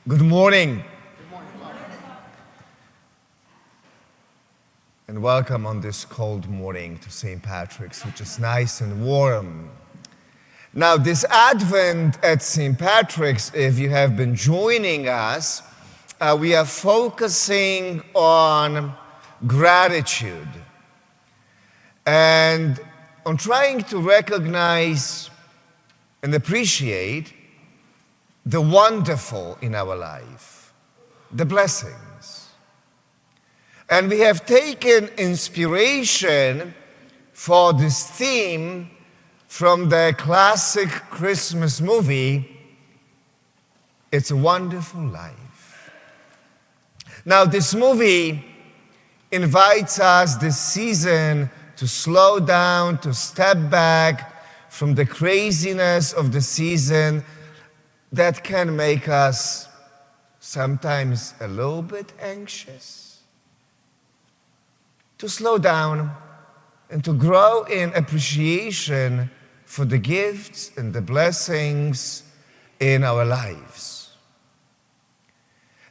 Good morning. And welcome on this cold morning to St. Patrick's, which is nice and warm. Now, this Advent at St. Patrick's, if you have been joining us, we are focusing on gratitude and on trying to recognize and appreciate the wonderful in our life, the blessings. And we have taken inspiration for this theme from the classic Christmas movie, It's a Wonderful Life. Now, this movie invites us this season to slow down, to step back from the craziness of the season that can make us sometimes a little bit anxious. To slow down and to grow in appreciation for the gifts and the blessings in our lives.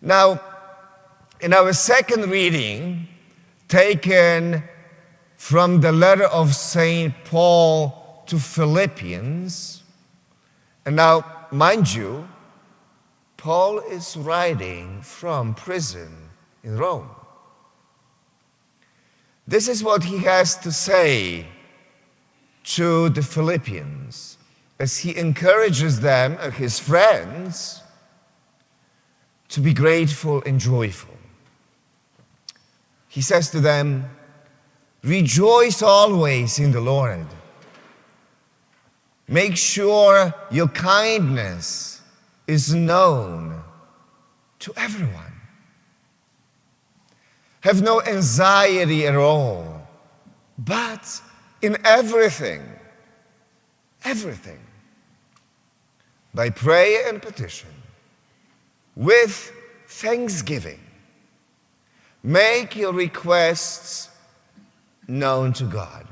Now, in our second reading, taken from the letter of St. Paul to Philippians, and now, mind you, Paul is writing from prison in Rome. This is what he has to say to the Philippians as he encourages them, his friends, to be grateful and joyful. He says to them, "Rejoice always in the Lord. Make sure your kindness is known to everyone. Have no anxiety at all, but in everything, by prayer and petition, with thanksgiving, make your requests known to God."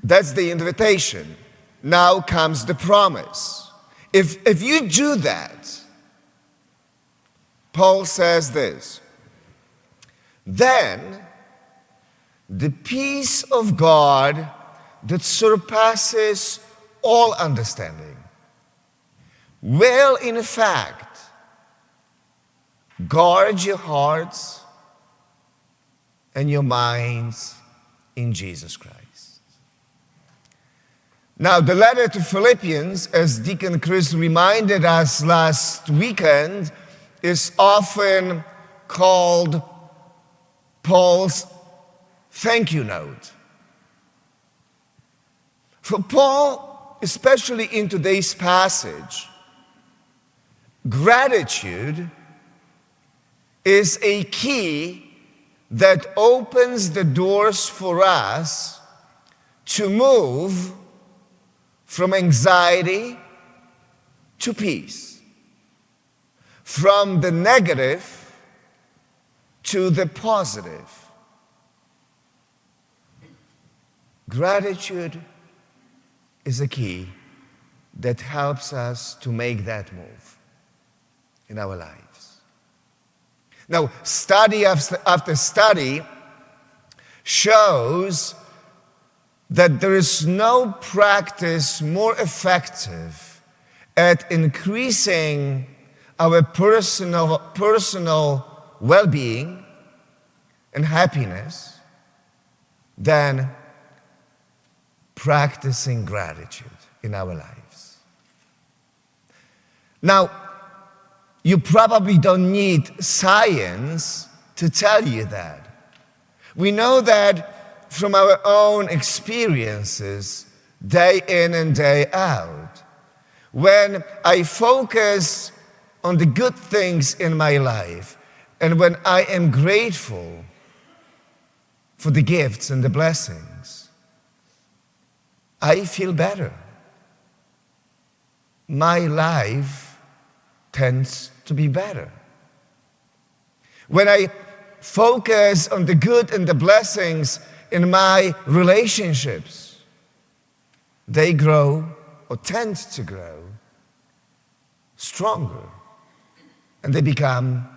That's the invitation. Now comes the promise. If you do that, Paul says this, then the peace of God that surpasses all understanding will, in fact, guard your hearts and your minds in Jesus Christ. Now, the letter to Philippians, as Deacon Chris reminded us last weekend, is often called Paul's thank you note. For Paul, especially in today's passage, gratitude is a key that opens the doors for us to move from anxiety to peace, from the negative to the positive. Gratitude is a key that helps us to make that move in our lives. Now, study after study shows that there is no practice more effective at increasing our personal well-being and happiness than practicing gratitude in our lives. Now, you probably don't need science to tell you that. We know that from our own experiences, day in and day out. When I focus on the good things in my life, and when I am grateful for the gifts and the blessings, I feel better. My life tends to be better. When I focus on the good and the blessings in my relationships, they grow or tend to grow stronger and they become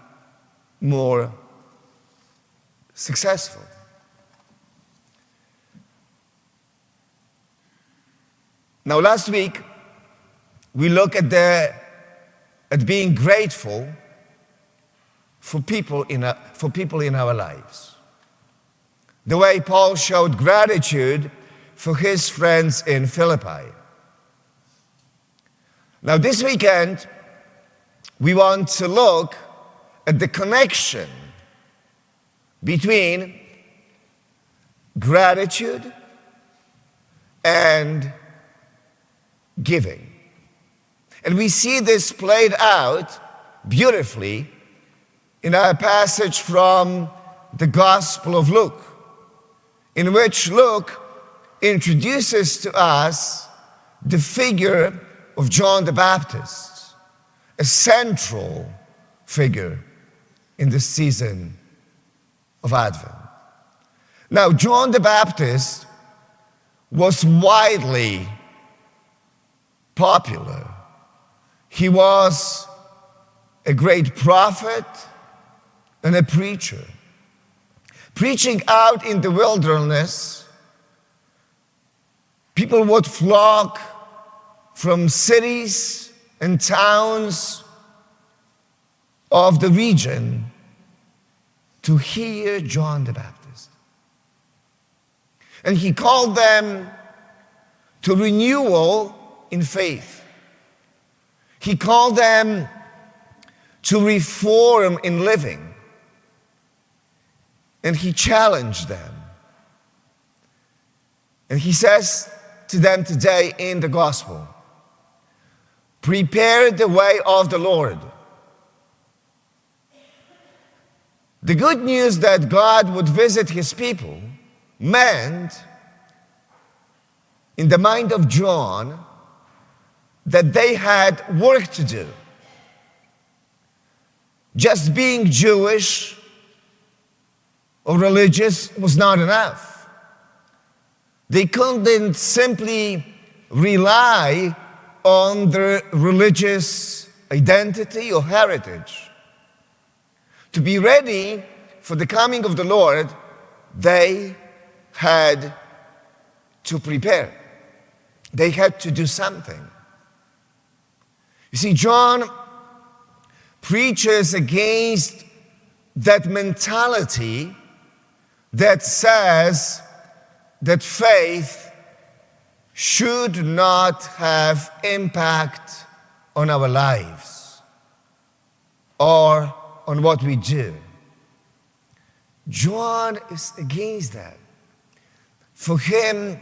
more successful. Now, last week, we looked at being grateful for people in our lives. The way Paul showed gratitude for his friends in Philippi. Now, this weekend, we want to look at the connection between gratitude and giving. And we see this played out beautifully in our passage from the Gospel of Luke, in which Luke introduces to us the figure of John the Baptist, a central figure in the season of Advent. Now, John the Baptist was widely popular. He was a great prophet and a preacher. Preaching out in the wilderness, people would flock from cities and towns of the region to hear John the Baptist. And he called them to renewal in faith. He called them to reform in living. And he challenged them. And he says to them today in the gospel, prepare the way of the Lord. The good news that God would visit his people meant, in the mind of John, that they had work to do. Just being Jewish or religious was not enough. They couldn't simply rely on their religious identity or heritage. To be ready for the coming of the Lord, they had to prepare. They had to do something. You see, John preaches against that mentality that says that faith should not have impact on our lives or on what we do. John is against that. For him,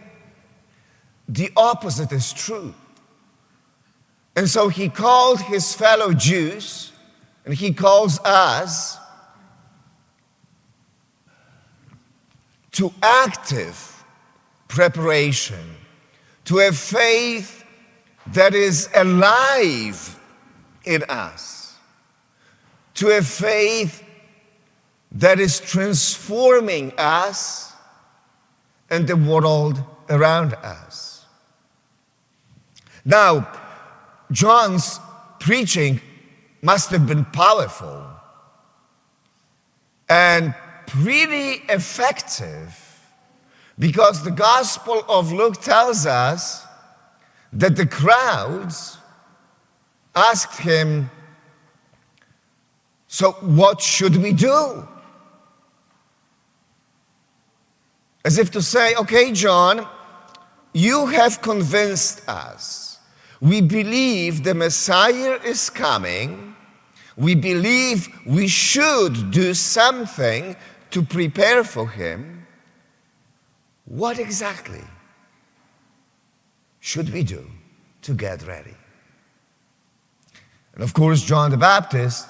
the opposite is true. And so he called his fellow Jews, and he calls us to active preparation, to a faith that is alive in us, to a faith that is transforming us and the world around us. Now, John's preaching must have been powerful and pretty effective, because the Gospel of Luke tells us that the crowds asked him, so what should we do? As if to say, okay, John, you have convinced us. We believe the Messiah is coming. We believe we should do something to prepare for him. What exactly should we do to get ready? And of course, John the Baptist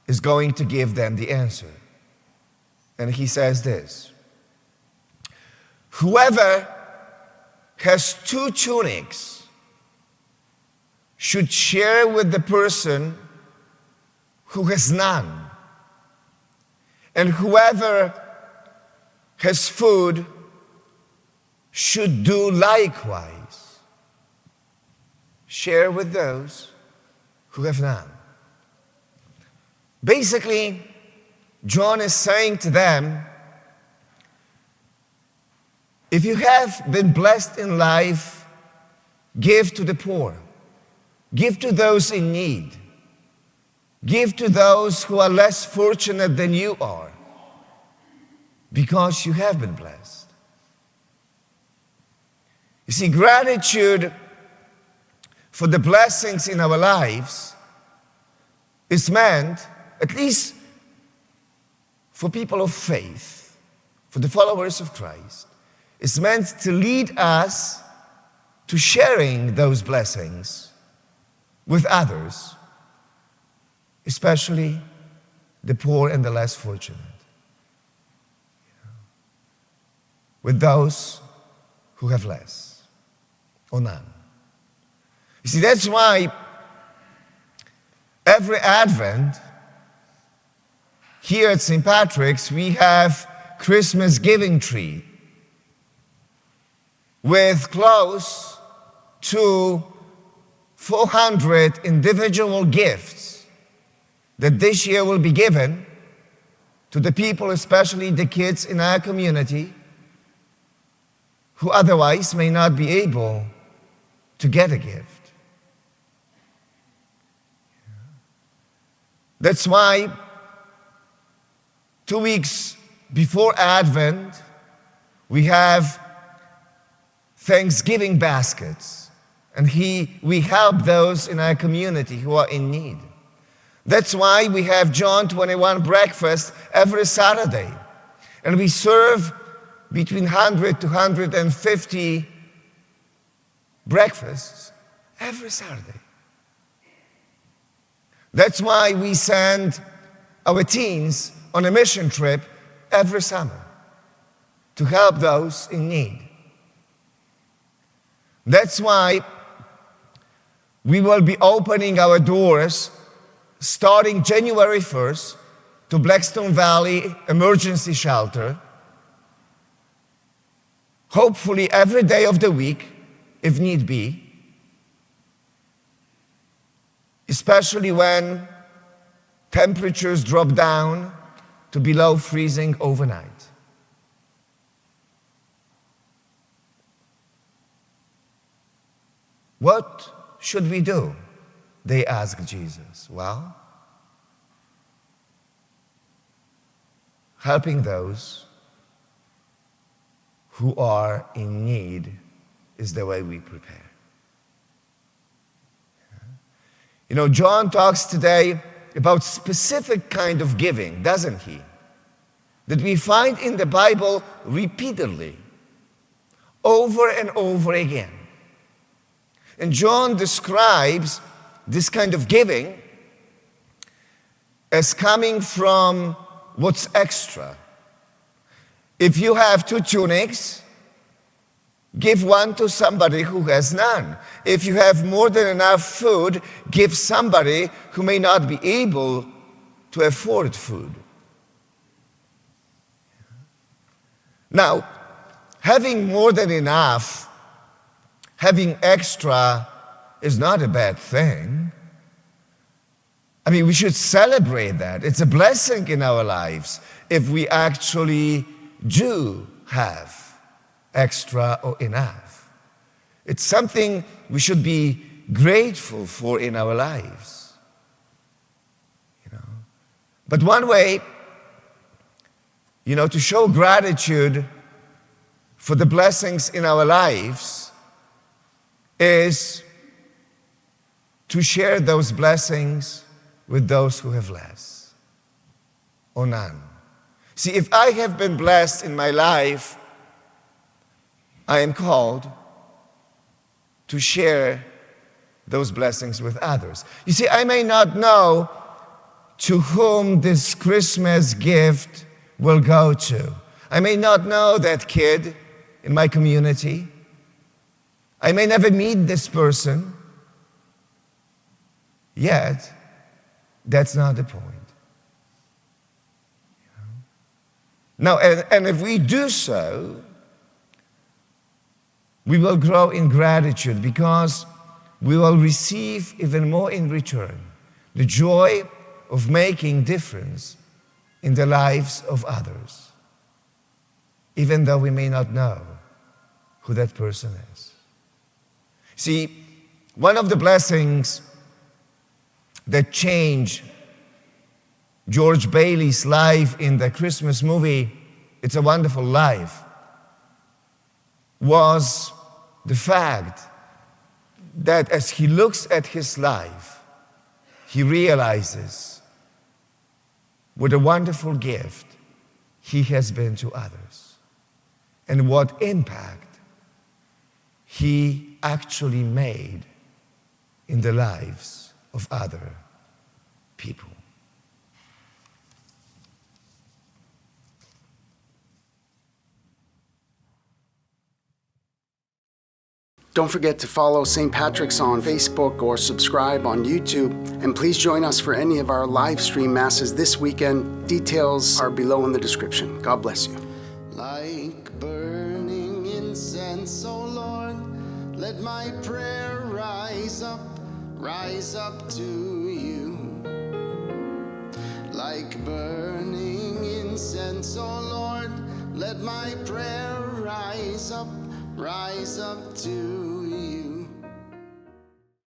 is going to give them the answer. And he says this: whoever has 2 tunics should share with the person who has none. And whoever has food should do likewise. Share with those who have none. Basically, John is saying to them, if you have been blessed in life, give to the poor. Give to those in need. Give to those who are less fortunate than you are, because you have been blessed. You see, gratitude for the blessings in our lives is meant, at least for people of faith, for the followers of Christ, is meant to lead us to sharing those blessings with others, especially the poor and the less fortunate, with those who have less or none. You see, that's why every Advent here at St. Patrick's we have Christmas giving tree with close to 400 individual gifts that this year will be given to the people, especially the kids in our community, who otherwise may not be able to get a gift. That's why 2 weeks before Advent, we have Thanksgiving baskets, and we help those in our community who are in need. That's why we have John 21 breakfast every Saturday, and we serve between 100 to 150 breakfasts every Saturday. That's why we send our teens on a mission trip every summer to help those in need. That's why we will be opening our doors starting January 1st to Blackstone Valley Emergency Shelter, hopefully every day of the week, if need be, especially when temperatures drop down to below freezing overnight. What should we do? They asked Jesus. Well, helping those who are in need is the way we prepare. You know, John talks today about specific kind of giving, doesn't he? That we find in the Bible repeatedly, over and over again. And John describes this kind of giving as coming from what's extra. If you have 2 tunics, give one to somebody who has none. If you have more than enough food, give somebody who may not be able to afford food. Now, having more than enough, having extra is not a bad thing. I mean, we should celebrate that. It's a blessing in our lives if we actually do have extra or enough. It's something we should be grateful for in our lives. But one way, to show gratitude for the blessings in our lives is to share those blessings with those who have less or none. See, if I have been blessed in my life, I am called to share those blessings with others. You see, I may not know to whom this Christmas gift will go to. I may not know that kid in my community. I may never meet this person. Yet, that's not the point. Now, and if we do so, we will grow in gratitude, because we will receive even more in return, the joy of making difference in the lives of others, even though we may not know who that person is. See, one of the blessings that changed George Bailey's life in the Christmas movie, It's a Wonderful Life, was the fact that as he looks at his life, he realizes what a wonderful gift he has been to others and what impact he actually made in the lives of other people. Don't forget to follow St. Patrick's on Facebook or subscribe on YouTube. And please join us for any of our live stream masses this weekend. Details are below in the description. God bless you. Like burning incense, O Lord, let my prayer rise up to you. Like burning incense, O Lord, let my prayer rise up to you.